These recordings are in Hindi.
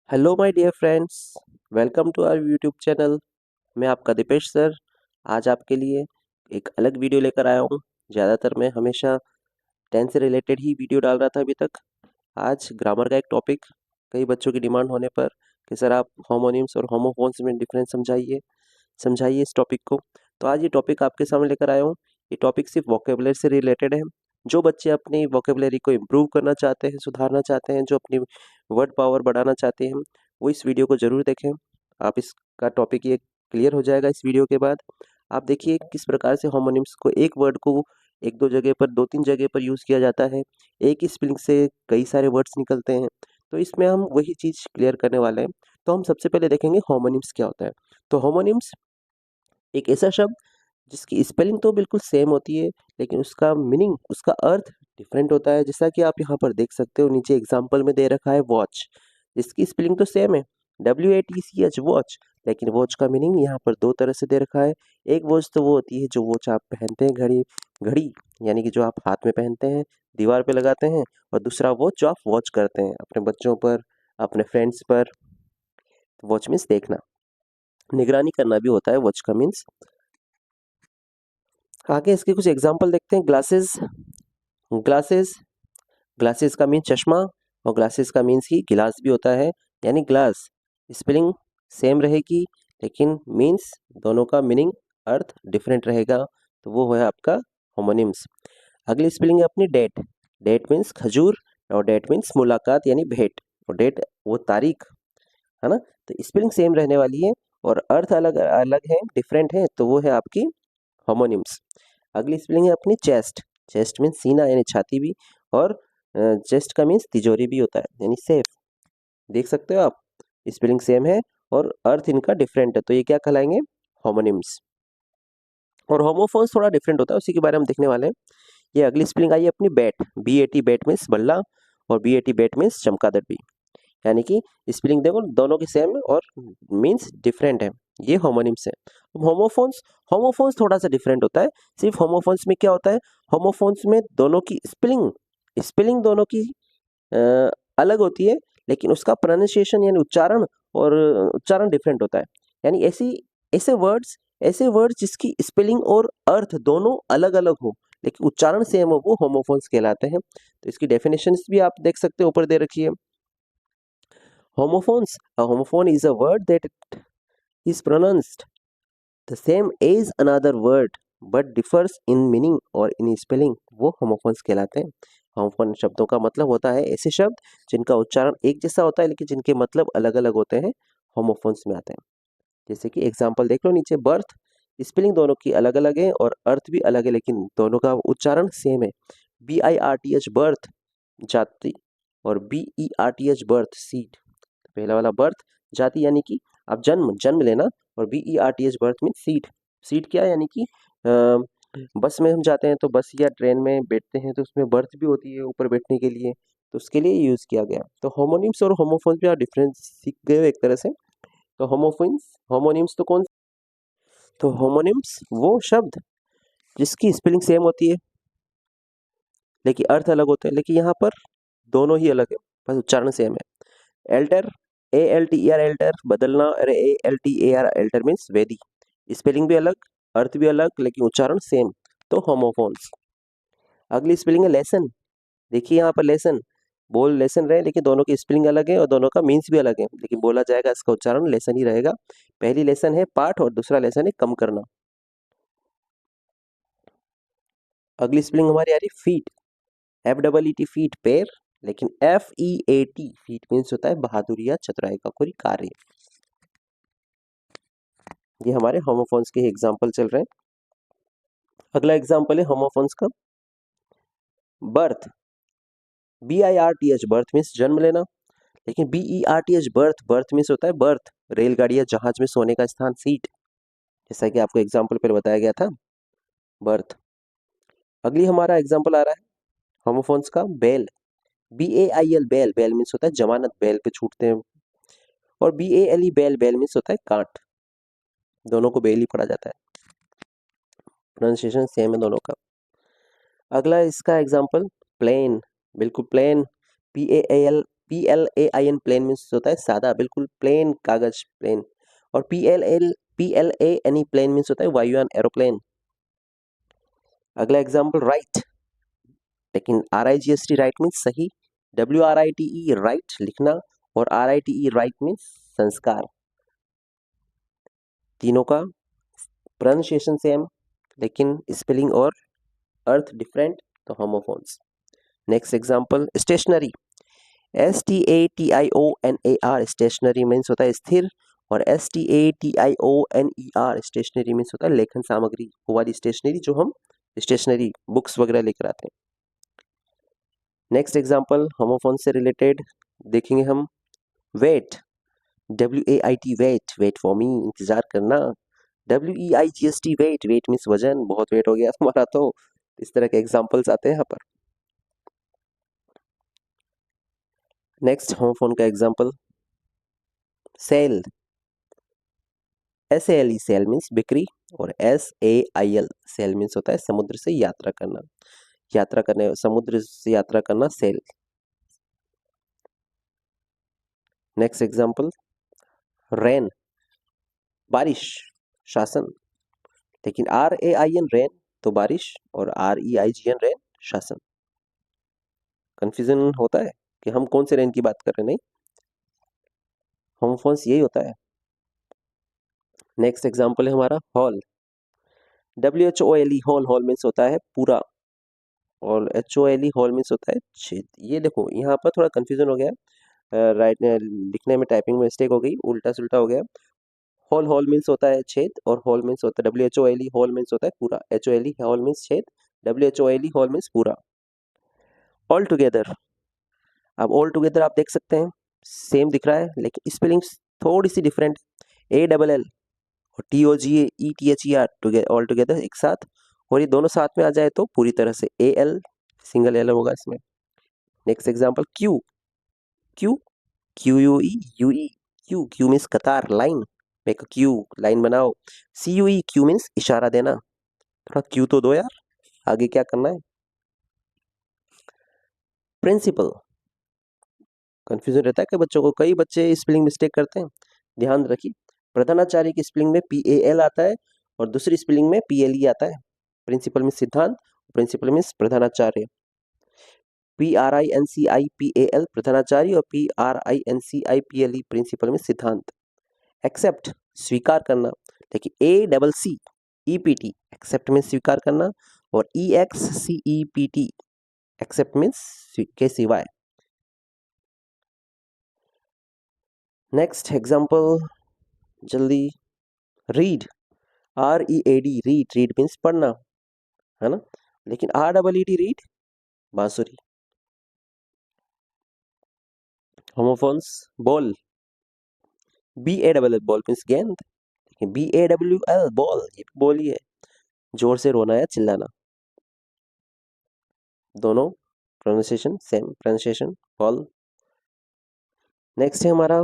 Hello my dear friends, welcome to our YouTube channel. मैं आपका दीपेश सर आज आपके लिए एक अलग वीडियो लेकर आया हूँ। ज़्यादातर मैं हमेशा टेंस से रिलेटेड ही वीडियो डाल रहा था अभी तक। आज ग्रामर का एक टॉपिक कई बच्चों की डिमांड होने पर कि सर आप होमोनिम्स और होमोफोन्स में डिफरेंस समझाइए समझाइए इस टॉपिक को। तो आज ये टॉपिक आपके सामने लेकर आया हूँ। ये टॉपिक सिर्फ वोकेबुलरी से रिलेटेड है। जो बच्चे अपनी वोकेबुलरी को इम्प्रूव करना चाहते हैं, सुधारना चाहते हैं, जो अपनी वर्ड पावर बढ़ाना चाहते हैं, वो इस वीडियो को ज़रूर देखें। आप इसका टॉपिक ये क्लियर हो जाएगा इस वीडियो के बाद। आप देखिए किस प्रकार से होमोनिम्स को एक वर्ड को एक दो जगह पर, दो तीन जगह पर यूज़ किया जाता है। एक ही स्पेलिंग से कई सारे वर्ड्स निकलते हैं। तो इसमें हम वही चीज़ क्लियर करने वाले हैं। तो हम सबसे पहले देखेंगे होमोनिम्स क्या होता है। तो होमोनिम्स एक ऐसा शब्द जिसकी स्पेलिंग तो बिल्कुल सेम होती है, लेकिन उसका मीनिंग, उसका अर्थ डिफरेंट होता है। जैसा कि आप यहाँ पर देख सकते हो, नीचे एग्जाम्पल में दे रखा है वॉच, जिसकी स्पेलिंग तो सेम है, WATCH वॉच, लेकिन वॉच का मीनिंग यहाँ पर दो तरह से दे रखा है। एक वॉच तो वो होती है जो वॉच आप पहनते हैं, घड़ी घड़ी यानी कि जो आप हाथ में पहनते हैं, दीवार पे लगाते हैं, और दूसरा वॉच जो आप वॉच करते हैं अपने बच्चों पर, अपने फ्रेंड्स पर। वॉच मीन्स देखना, निगरानी करना भी होता है वॉच का मीन्स। आगे इसके कुछ एग्जाम्पल देखते हैं। ग्लासेस, ग्लासेस ग्लासेस का मीन चश्मा, और ग्लासेस का मीन्स ही गिलास भी होता है, यानी ग्लास। स्पेलिंग सेम रहेगी, लेकिन मीन्स दोनों का मीनिंग, अर्थ डिफरेंट रहेगा। तो वो है आपका होमोनिम्स। अगली स्पेलिंग है अपनी डेट। डेट मीन्स खजूर, और डेट मीन्स मुलाकात यानी भेंट, और डेट वो तारीख है ना। तो स्पेलिंग सेम रहने वाली है और अर्थ अलग अलग है, डिफरेंट है, तो वो है आपकी होमोनिम्स। अगली स्पेलिंग है अपनी चेस्ट। चेस्ट मीन्स सीना यानी छाती भी, और चेस्ट का मीन्स तिजोरी भी होता है, यानी सेफ। देख सकते हो आप, स्पेलिंग सेम है और अर्थ इनका डिफरेंट है, तो ये क्या कहलाएंगे? होमोनिम्स। और होमोफोन्स थोड़ा डिफरेंट होता है, उसी के बारे में हम देखने वाले हैं। ये अगली स्पेलिंग आई है अपनी बैट। BAT बैट मीन्स बल्ला, और BAT बैट मीन्स चमगादड़ भी, यानी कि स्पेलिंग देखो दोनों की सेम है और मीन्स डिफरेंट है। ये होमोनिम्स है। होमोफोन्स, होमोफोन्स थोड़ा सा डिफरेंट होता है। सिर्फ होमोफोन्स में क्या होता है, होमोफोन्स में दोनों की स्पेलिंग, स्पेलिंग दोनों की अ, अलग होती है, लेकिन उसका प्रोनाउंसिएशन यानी उच्चारण, और उच्चारण डिफरेंट होता है। यानी ऐसी ऐसे वर्ड्स जिसकी स्पेलिंग और अर्थ दोनों अलग अलग हो, लेकिन उच्चारण सेम हो, वो होमोफोन्स कहलाते हैं। तो इसकी डेफिनेशंस भी आप देख सकते हो, ऊपर दे रखी है। Homophones. A homophone is a word that is pronounced the same as another word but differs in meaning or in spelling. वो homophones कहलाते हैं। होमोफोन शब्दों का मतलब होता है ऐसे शब्द जिनका उच्चारण एक जैसा होता है, लेकिन जिनके मतलब अलग अलग होते हैं, होमोफोन्स में आते हैं। जैसे कि एग्जाम्पल देख लो नीचे, बर्थ, स्पेलिंग दोनों की अलग अलग है और अर्थ भी अलग है, लेकिन दोनों का उच्चारण सेम है। BIRTH बर्थ, जाति, और BERTH बर्थ, सीट। पहला वाला बर्थ, जाति यानी कि आप जन्म जन्म लेना, और BERTH birth mean seat. Seat क्या है, यानी कि बस में हम जाते हैं तो बस या ट्रेन में बैठते हैं तो उसमें बर्थ भी होती है ऊपर बैठने के लिए, तो उसके लिए यूज किया गया। तो होमोनिम्स और होमोफोन्स में आप डिफरेंस सीख गए हो एक तरह से। तो होमोनिम्स तो कौन? तो होमोनिम्स वो शब्द जिसकी स्पेलिंग सेम होती है, लेकिन अर्थ अलग होते हैं, लेकिन यहाँ पर दोनों ही अलग है, बस उच्चारण सेम है। एल्टर, ALTER एल्टर, बदलना, अरे ALTAR एल्टर मीन्स वेदी। स्पेलिंग भी अलग, अर्थ भी अलग, लेकिन उच्चारण सेम, तो होमोफोन्स। अगली स्पेलिंग है लेसन। देखिए यहाँ पर लेसन, बोल लेसन रहे, लेकिन दोनों की स्पेलिंग अलग है और दोनों का मीन्स भी अलग है, लेकिन बोला जाएगा इसका उच्चारण लेसन ही रहेगा। पहली लेसन है पाठ और दूसरा लेसन है कम करना। अगली स्पेलिंग हमारी आ रही फीट। FEET फीट, पैर, लेकिन FEAT फीट मीन्स होता है बहादुरी या चतुराई का कोई कार्य। ये हमारे होमोफोन्स के एग्जाम्पल चल रहे हैं। अगला एग्जाम्पल है होमोफोन्स का बर्थ। BIRTH बर्थ मीन्स जन्म लेना, लेकिन BERTH बर्थ, बर्थ मीन्स होता है बर्थ, रेलगाड़ी या जहाज में सोने का स्थान, सीट, जैसा कि आपको एग्जाम्पल पर बताया गया था, बर्थ। अगली हमारा एग्जाम्पल आ रहा है होमोफोन्स का bail. BAIL bail, bail means होता है जमानत, बेल पे छूटते हैं, और BALE बेल, बेल मीन्स होता है काट, दोनों को बेल ही पढ़ा जाता है, प्रोनाउंसिएशन सेम है दोनों का। अगला इसका एग्जाम्पल प्लेन, बिल्कुल plane, PAAL PLAIN plain means होता है सादा, बिल्कुल प्लेन कागज, प्लेन। और PLANE प्लेन मीन्स होता है वायुयान, एरोप्लेन। अगला एग्जाम्पल राइट, लेकिन RIGST राइट मीन्स सही, WRITE राइट लिखना, और RITE राइट मीन्स संस्कार। तीनों का प्रोनाउंसिएशन सेम, लेकिन स्पेलिंग और अर्थ डिफरेंट, तो homophones. Next example stationary, STATIONAR stationary means होता है स्थिर, और STATIONER स्टेशनरी मीन्स होता है लेखन सामग्री, वो वाली स्टेशनरी जो हम स्टेशनरी बुक्स वगैरह लेकर आते हैं। नेक्स्ट एग्जाम्पल होमोफोन से रिलेटेड देखेंगे हम। Wait, WAIT wait, wait for me इंतजार करना। WEIGST वेट, वेट मीन्स वजन, बहुत वेट हो गया तुम्हारा, तो इस तरह के एग्जाम्पल्स आते हैं यहाँ पर। नेक्स्ट होमोफोन का example sale, SALE sale means बिक्री, और SAIL सेल मीन्स होता है समुद्र से यात्रा करना, यात्रा करने, समुद्र से यात्रा करना सेल। नेक्स्ट एग्जाम्पल रेन, बारिश, शासन, लेकिन RAIN रेन तो बारिश, और REIGN रेन शासन। कंफ्यूजन होता है कि हम कौन से रेन की बात कर रहे हैं, नहीं, होमोफोन्स यही होता है। नेक्स्ट एग्जाम्पल है हमारा hall, WHOLE hall, hall means होता है पूरा, और HOLE हॉल मीन्स होता है छेद। ये देखो यहाँ पर थोड़ा कंफ्यूजन हो गया, राइट लिखने में टाइपिंग में मिस्टेक हो गई, उल्टा सुल्टा हो गया। हॉल, हॉल मीन्स होता है छेद, और हॉल मीन्स होता है WHOLE हॉल मीन्स होता है पूरा, HOLE हॉल मीन्स छेद, WHOLE हॉल मीन्स पूरा। ऑल टुगेदर, अब ऑल टुगेदर आप देख सकते हैं सेम दिख रहा है, लेकिन स्पेलिंग थोड़ी सी डिफरेंट, ALL और TOGAETHER ऑल टुगेदर एक साथ, और ये दोनों साथ में आ जाए तो पूरी तरह से AL सिंगल L होगा इसमें। Next example queue, queue QUE queue, queue means कतार, line, make a queue, line बनाओ। CUE क्यू मीन्स इशारा देना, थोड़ा क्यू तो दो यार, आगे क्या करना है। प्रिंसिपल, कंफ्यूजन रहता है कि बच्चों को, कई बच्चे स्पेलिंग मिस्टेक करते हैं, ध्यान रखिए। प्रधानाचार्य की स्पेलिंग में PAL आता है, और दूसरी स्पेलिंग में PLE आता है। प्रिंसिपल मीन्स सिद्धांत, प्रिंसिपल मीन्स प्रधानाचार्य। PRINCIPAL प्रधानाचार्य, और PRINCIPLE प्रिंसिपल मीन्स सिद्धांत। एक्सेप्ट स्वीकार करना, देखिए ACCEPT एक्सेप्ट मीन्स स्वीकार करना, और EXCEPT एक्सेप्ट मीन्स के सिवाय। नेक्स्ट एग्जाम्पल जल्दी, read, READ read, read means पढ़ना, है ना, लेकिन REED रीड बांसुरी। Homophones ball, BALL ball means गेंद, लेकिन BAWL बॉल, ये बॉल ही है, जोर से रोना या चिल्लाना। दोनों pronunciation same, pronunciation ball. Next है हमारा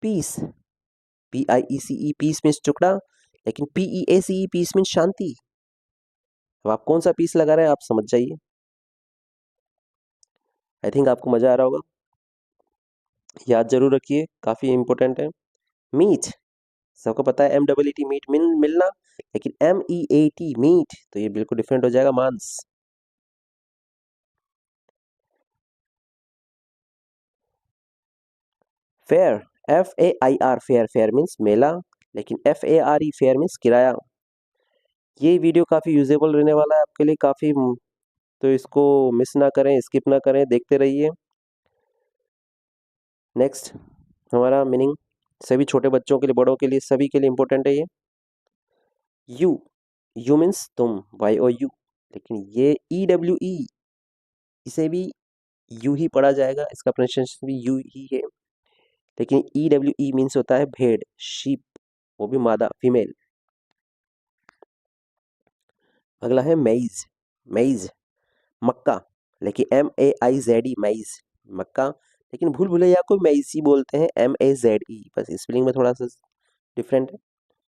पीस, PIECE पीस मीन्स टुकड़ा, लेकिन PEACE पीस मीन्स शांति। अब आप कौन सा पीस लगा रहे हैं आप समझ जाइए, आई थिंक आपको मजा आ रहा होगा, याद जरूर रखिए, काफी इंपॉर्टेंट है। मीट, सबको पता है MEAT मीट मिलना, लेकिन MEAT मीट तो ये बिल्कुल डिफरेंट हो जाएगा, मांस। Fair, FAIR fair, fair means मेला, लेकिन FARE फेयर मीन्स किराया। ये वीडियो काफ़ी यूजेबल रहने वाला है आपके लिए, काफ़ी, तो इसको मिस ना करें, स्किप ना करें, देखते रहिए। नेक्स्ट हमारा मीनिंग, सभी छोटे बच्चों के लिए, बड़ों के लिए, सभी के लिए इंपॉर्टेंट है ये। यू मीन्स तुम, YOU, लेकिन ये EWE, इसे भी यू ही पढ़ा जाएगा, इसका प्रोनाउंसिएशन भी यू ही है, लेकिन EWE मीन्स होता है भेड़, शीप, वो भी मादा, फीमेल। अगला है मेइज, मेइज मक्का, लेकिन MAIZE मेइज, मक्का, लेकिन भूल भुलैया को मेइजी बोलते हैं, MAZE, बस स्पेलिंग में थोड़ा सा डिफरेंट है,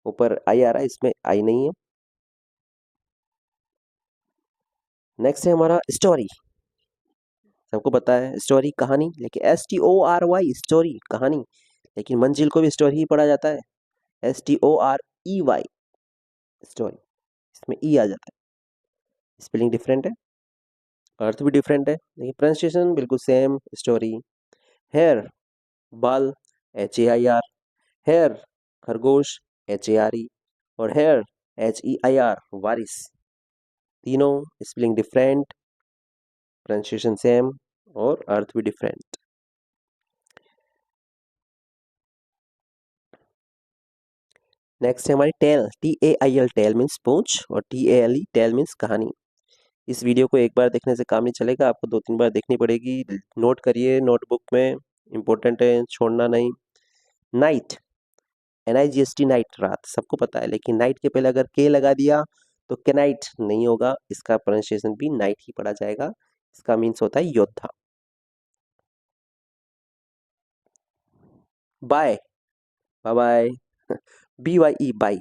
ऊपर आई आ रहा है, इसमें आई नहीं है। नेक्स्ट है हमारा स्टोरी, सबको पता है स्टोरी कहानी, लेकिन STORY स्टोरी कहानी, लेकिन मंजिल को भी स्टोरी ही पढ़ा जाता है, STOREY स्टोरी, इसमें ई आ जाता है। स्पेलिंग डिफरेंट है, अर्थ भी डिफरेंट है, लेकिन प्रोनाउंसिएशन बिल्कुल सेम। स्टोरी हेयर बाल HAIR, हेयर खरगोश HARE, और हेयर HEIR वारिस। तीनों स्पेलिंग डिफरेंट, प्रोनाउंसिएशन सेम और अर्थ भी डिफरेंट। नेक्स्ट है हमारी टेल, TAIL टेल मीन्स पूंछ, और TALE टेल मीन्स कहानी। इस वीडियो को एक बार देखने से काम नहीं चलेगा, आपको 2-3 बार देखनी पड़ेगी। नोट करिए नोटबुक में, इम्पोर्टेंट है, छोड़ना नहीं। नाइट, NIGHT नाइट, रात, सबको पता है, लेकिन नाइट के पहले अगर के लगा दिया तो केनाइट नहीं होगा, इसका प्रोनाउंसिएशन भी नाइट ही पढ़ा जाएगा। इसका मीन्स होता है योद्धा। Bye, bye bye, BYE bye,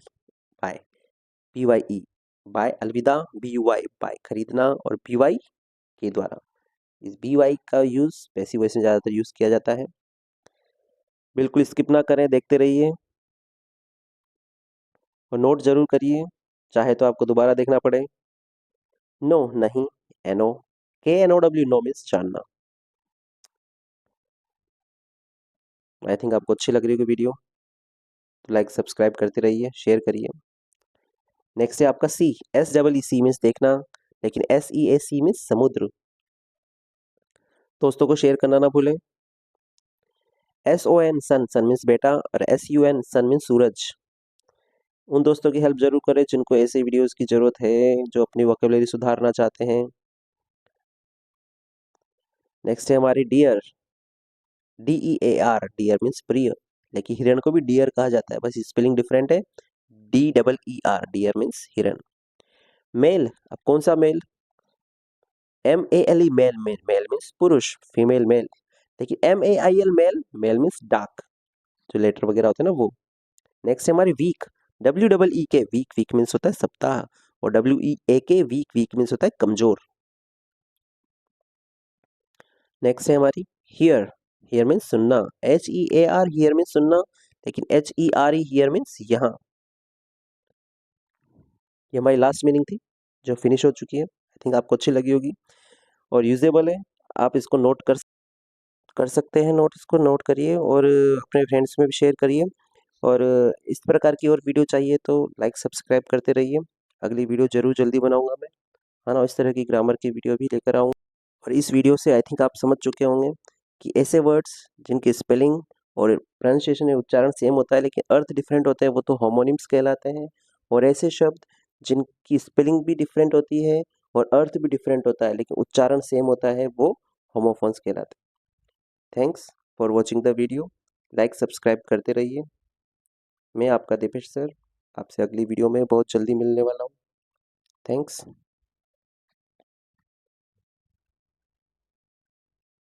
bye, BYE bye, अलविदा, BUY बाय, खरीदना, और BY के द्वारा। इस BY का यूज पैसिव वॉइस में ज़्यादातर यूज किया जाता है। बिल्कुल स्किप ना करें, देखते रहिए और नोट जरूर करिए, चाहे तो आपको दोबारा देखना पड़े। नो नहीं, NO, KNOW नो मीन्स जानना। आई थिंक आपको अच्छी लग रही होगी वीडियो, तो लाइक सब्सक्राइब करते रहिए, शेयर करिए। नेक्स्ट है आपका सी, SEEC मीन्स देखना, लेकिन SEAC मीन्स समुद्र। दोस्तों को शेयर करना ना भूलें। SON सन, सन मीन्स बेटा, और SUN सन मीन्स सूरज। उन दोस्तों की हेल्प जरूर करें जिनको ऐसे वीडियोस की जरूरत है, जो अपनी वोकेबलरी सुधारना चाहते हैं। नेक्स्ट है हमारी डियर, DEAR, डियर मीन्स प्रिय, लेकिन हिरण को भी डियर कहा जाता है, बस स्पेलिंग डिफरेंट है। DEER, डियर मीन्स हिरण। मेल, अब कौन सा male? MALE male, male, mail means पुरुष, फीमेल मेल, लेकिन MAIL मेल, मेल मीन्स डाक, जो लेटर वगैरह होते हैं ना वो। नेक्स्ट है हमारी week, WEEK, week, week means होता है सप्ताह, और WEAK वीक, वीक मीन्स होता है कमजोर। नेक्स्ट है हमारी हियर, हियर मीन्स सुनना, HEAR हियर मीन्स सुनना, लेकिन HERE हियर मीन्स यहाँ। ये हमारी लास्ट मीनिंग थी जो फिनिश हो चुकी है। आई थिंक आपको अच्छी लगी होगी और यूजेबल है, आप इसको नोट कर सकते हैं। नोट, इसको नोट करिए और अपने फ्रेंड्स में भी शेयर करिए, और इस प्रकार की और वीडियो चाहिए तो लाइक सब्सक्राइब करते रहिए। अगली वीडियो जरूर जल्दी बनाऊंगा मैं, है ना, इस तरह की ग्रामर की वीडियो भी लेकर आऊँगा। और इस वीडियो से आई थिंक आप समझ चुके होंगे कि ऐसे वर्ड्स जिनकी स्पेलिंग और प्रोनाउंसिएशन या उच्चारण सेम होता है लेकिन अर्थ डिफरेंट होते हैं, वो तो होमोनिम्स कहलाते हैं। और ऐसे शब्द जिनकी स्पेलिंग भी डिफरेंट होती है और अर्थ भी डिफरेंट होता है लेकिन उच्चारण सेम होता है, वो होमोफोन्स कहलाते हैं। Thanks for watching the video, like subscribe करते रहिए। मैं आपका दीपेश सर आपसे अगली वीडियो में बहुत जल्दी मिलने वाला हूँ। थैंक्स।